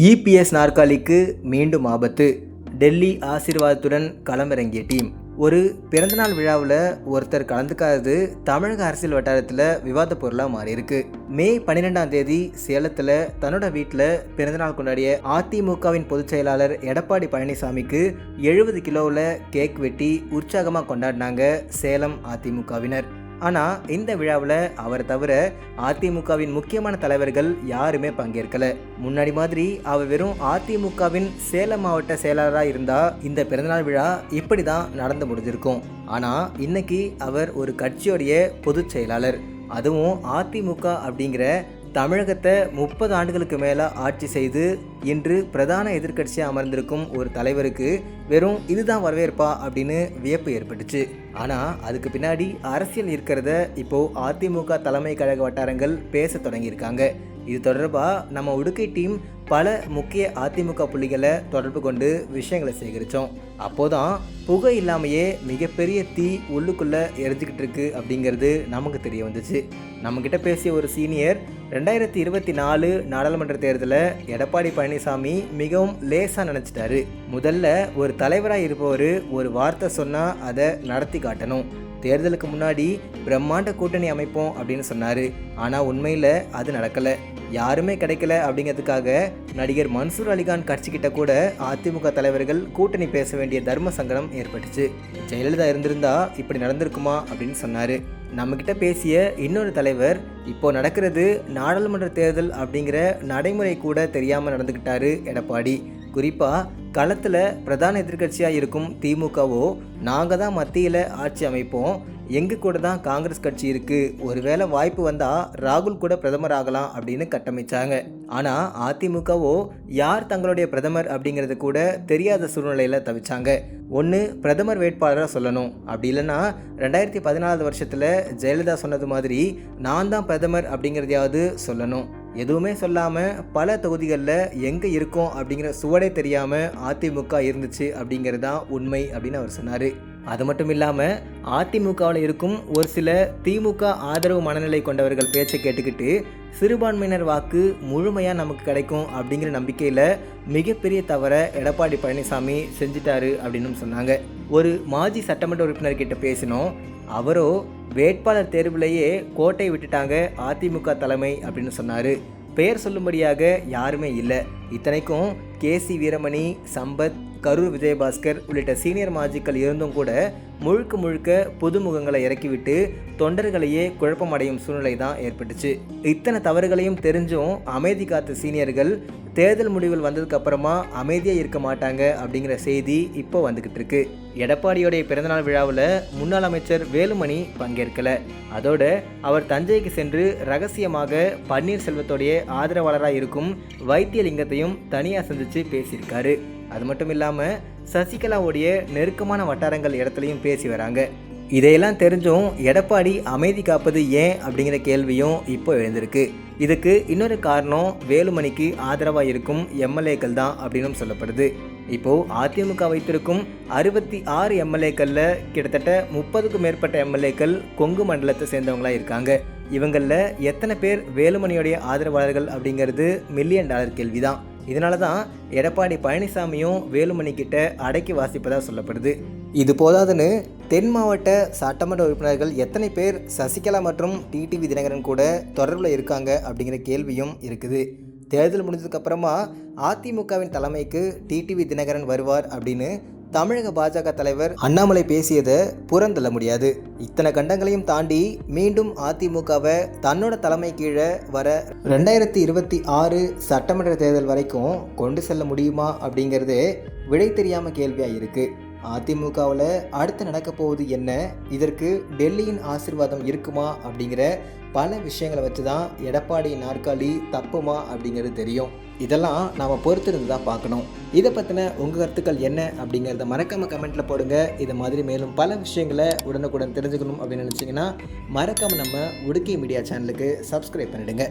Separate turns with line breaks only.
EPS நாற்காலிக்கு மீண்டும் ஆபத்து. டெல்லி ஆசீர்வாதத்துடன் களமிறங்கிய டீம். ஒரு பிறந்தநாள் விழாவில் ஒருத்தர் கலந்துக்காதது தமிழக அரசியல் வட்டாரத்தில் விவாத பொருளாக மாறியிருக்கு. மே 12ஆம் தேதி சேலத்தில் தன்னோட வீட்டில் பிறந்தநாள் கொண்டாடிய அதிமுகவின் பொதுச் செயலாளர் எடப்பாடி பழனிசாமிக்கு 70 கிலோவில் கேக் வெட்டி உற்சாகமாக கொண்டாடினாங்க சேலம் அதிமுகவினர். ஆனால் இந்த விழாவில் அவரை தவிர அதிமுகவின் முக்கியமான தலைவர்கள் யாருமே பங்கேற்கல. முன்னாடி மாதிரி அவர் வெறும் அதிமுகவின் சேலம் மாவட்ட செயலாளராக இருந்தால் இந்த பிறந்தநாள் விழா இப்படி தான் நடந்து முடிஞ்சிருக்கும். ஆனால் இன்னைக்கு அவர் ஒரு கட்சியோடைய பொதுச் செயலாளர், அதுவும் அதிமுக அப்படிங்கிற தமிழகத்தை 30 ஆண்டுகளுக்கு மேலே ஆட்சி செய்து இன்று பிரதான எதிர்க்கட்சியாக அமர்ந்திருக்கும் ஒரு தலைவருக்கு வெறும் இதுதான் வரவேற்பா அப்படின்னு வியப்பு ஏற்பட்டுச்சு. ஆனால் அதுக்கு பின்னாடி அரசியல் இருக்கிறத இப்போது அதிமுக தலைமை கழக வட்டாரங்கள் பேச தொடங்கியிருக்காங்க. இது தொடர்பாக நம்ம உடுக்கை டீம் பல முக்கிய அதிமுக புள்ளிகளை தொடர்பு கொண்டு விஷயங்களை சேகரித்தோம். அப்போதான் புகை இல்லாமையே மிகப்பெரிய தீ உள்ளுக்குள்ளே எரிஞ்சிக்கிட்டு இருக்கு அப்படிங்கிறது நமக்கு தெரிய வந்துச்சு. நம்மக்கிட்ட பேசிய ஒரு சீனியர் 2024 நாடாளுமன்ற தேர்தலில் எடப்பாடி பழனிசாமி மிகவும் லேசாக நினச்சிட்டாரு. முதல்ல ஒரு தலைவராக இருப்பவர் ஒரு வார்த்தை சொன்னால் அதை நடத்தி காட்டணும். தேர்தலுக்கு முன்னாடி பிரம்மாண்ட கூட்டணி அமைப்போம் அப்படின்னு சொன்னார். ஆனால் உண்மையில் அது நடக்கலை. யாருமே கிடைக்கல அப்படிங்கிறதுக்காக நடிகர் மன்சூர் அலிகான் கட்சிக்கிட்ட கூட அதிமுக தலைவர்கள் கூட்டணி பேச வேண்டிய தர்ம சங்கடம் ஏற்பட்டுச்சு. ஜெயலலிதா இருந்திருந்தா இப்படி நடந்திருக்குமா அப்படின்னு சொன்னார். நம்மக்கிட்ட பேசிய இன்னொரு தலைவர், இப்போ நடக்கிறது நாடாளுமன்ற தேர்தல் அப்படிங்கிற நடைமுறை கூட தெரியாமல் நடந்துக்கிட்டாரு எடப்பாடி. குறிப்பாக களத்தில் பிரதான எதிர்க்கட்சியாக இருக்கும் திமுகவோ நாங்கள் தான் மத்தியில் ஆட்சி அமைப்போம், எங்கள் கூட தான் காங்கிரஸ் கட்சி இருக்குது, ஒருவேளை வாய்ப்பு வந்தால் ராகுல் கூட பிரதமர் ஆகலாம் அப்படின்னு கட்டமைச்சாங்க. ஆனால் அதிமுகவோ யார் தங்களுடைய பிரதமர் அப்படிங்கிறது கூட தெரியாத சூழ்நிலையில் தவிச்சாங்க. ஒன்று பிரதமர் வேட்பாளராக சொல்லணும், அப்படி இல்லைன்னா 2014 வருஷத்தில் ஜெயலலிதா சொன்னது மாதிரி நான் தான் பிரதமர் அப்படிங்கிறதையாவது சொல்லணும். எதுவுமே சொல்லாமல் பல தொகுதிகளில் எங்கே இருக்கோம் அப்படிங்கிற சுவடே தெரியாமல் அதிமுக இருந்துச்சு அப்படிங்கிறது தான் உண்மை அப்படின்னு அவர் சொன்னார். அது மட்டும் இல்லாமல் அதிமுகவில் இருக்கும் ஒரு சில திமுக ஆதரவு மனநிலை கொண்டவர்கள் பேச்சை கேட்டுக்கிட்டு சிறுபான்மையினர் வாக்கு முழுமையாக நமக்கு கிடைக்கும் அப்படிங்கிற நம்பிக்கையில் மிகப்பெரிய தவறை எடப்பாடி பழனிசாமி செஞ்சிட்டாரு அப்படின்னு சொன்னாங்க. ஒரு மாஜி சட்டமன்ற உறுப்பினர்கிட்ட பேசினோம். அவரோ வேட்பாளர் தேர்விலேயே கோட்டை விட்டுட்டாங்க அதிமுக தலைமை அப்படின்னு சொன்னார். பெயர் சொல்லும்படியாக யாருமே இல்லை. இத்தனைக்கும் கேசி வீரமணி, சம்பத், கரூர் விஜயபாஸ்கர் உள்ளிட்ட சீனியர் மாஜிக்கள் இருந்தும் கூட முழுக்க புதுமுகங்களை இறக்கிவிட்டு தொண்டர்களையே குழப்பமடையும் சூழ்நிலை தான் ஏற்பட்டுச்சு. இத்தனை தவறுகளையும் தெரிஞ்சும் அமைதி காத்த சீனியர்கள் தேர்தல் முடிவுகள் வந்ததுக்கு அப்புறமா அமைதியாக இருக்க மாட்டாங்க அப்படிங்கிற செய்தி இப்போ வந்துக்கிட்டு இருக்கு. எடப்பாடியோடைய பிறந்தநாள் விழாவில் முன்னாள் அமைச்சர் வேலுமணி பங்கேற்கலை. அதோட அவர் தஞ்சைக்கு சென்று ரகசியமாக பன்னீர்செல்வத்தோடைய ஆதரவாளராக இருக்கும் வைத்தியலிங்கத்தையும் தனியாக சந்தித்து பேசியிருக்காரு. அது மட்டும் இல்லாமல் சசிகலாவுடைய நெருக்கமான வட்டாரங்கள் இடத்துலையும் பேசி வராங்க. இதையெல்லாம் தெரிஞ்சும் எடப்பாடி அமைதி காப்பது ஏன் அப்படிங்கிற கேள்வியும் இப்போ எழுந்திருக்கு. இதுக்கு இன்னொரு காரணம் வேலுமணிக்கு ஆதரவாக இருக்கும் எம்எல்ஏக்கள் தான் அப்படின்னு சொல்லப்படுது. இப்போது அதிமுக வைத்திருக்கும் 66 எம்எல்ஏக்களில் கிட்டத்தட்ட 30க்கும் மேற்பட்ட எம்எல்ஏக்கள் கொங்கு மண்டலத்தை சேர்ந்தவங்களாக இருக்காங்க. இவங்களில் எத்தனை பேர் வேலுமணியோடைய ஆதரவாளர்கள் அப்படிங்கிறது $1 மில்லியன் கேள்வி தான். இதனால தான் எடப்பாடி பழனிசாமியும் வேலுமணி கிட்ட அடக்கி வாசிப்பதாக சொல்லப்படுது. இது போதாதுன்னு தென் மாவட்ட சட்டமன்ற உறுப்பினர்கள் எத்தனை பேர் சசிகலா மற்றும் டிடிவி தினகரன் கூட தொடர்பில் இருக்காங்க அப்படிங்கிற கேள்வியும் இருக்குது. தேர்தல் முடிஞ்சதுக்கப்புறமா அதிமுகவின் தலைமைக்கு டிடிவி தினகரன் வருவார் அப்படின்னு தமிழக பாஜக தலைவர் அண்ணாமலை பேசியதை புறந்தள்ள முடியாது. இத்தனை கண்டங்களையும் தாண்டி மீண்டும் அதிமுகவை தன்னோட தலைமை கீழே வர 2026 சட்டமன்ற தேர்தல் வரைக்கும் கொண்டு செல்ல முடியுமா அப்படிங்கிறது விடை தெரியாமல் கேள்வியாக இருக்குது. அதிமுகவில் அடுத்து நடக்க போவது என்ன, இதற்கு டெல்லியின் ஆசீர்வாதம் இருக்குமா அப்படிங்கிற பல விஷயங்களை வச்சு தான் எடப்பாடி நாற்காலி தப்புமா அப்படிங்கிறது தெரியும். இதெல்லாம் நாம் பொறுத்திருந்து தான் பார்க்கணும். இதை பற்றின உங்கள் கருத்துக்கள் என்ன அப்படிங்கிறத மறக்காமல் கமெண்ட்டில் போடுங்க. இது மாதிரி மேலும் பல விஷயங்களை உடனுக்குடன் தெரிஞ்சுக்கணும் அப்படின்னு நினச்சிங்கன்னா மறக்காமல் நம்ம உடுக்கை மீடியா சேனலுக்கு சப்ஸ்கிரைப் பண்ணிவிடுங்க.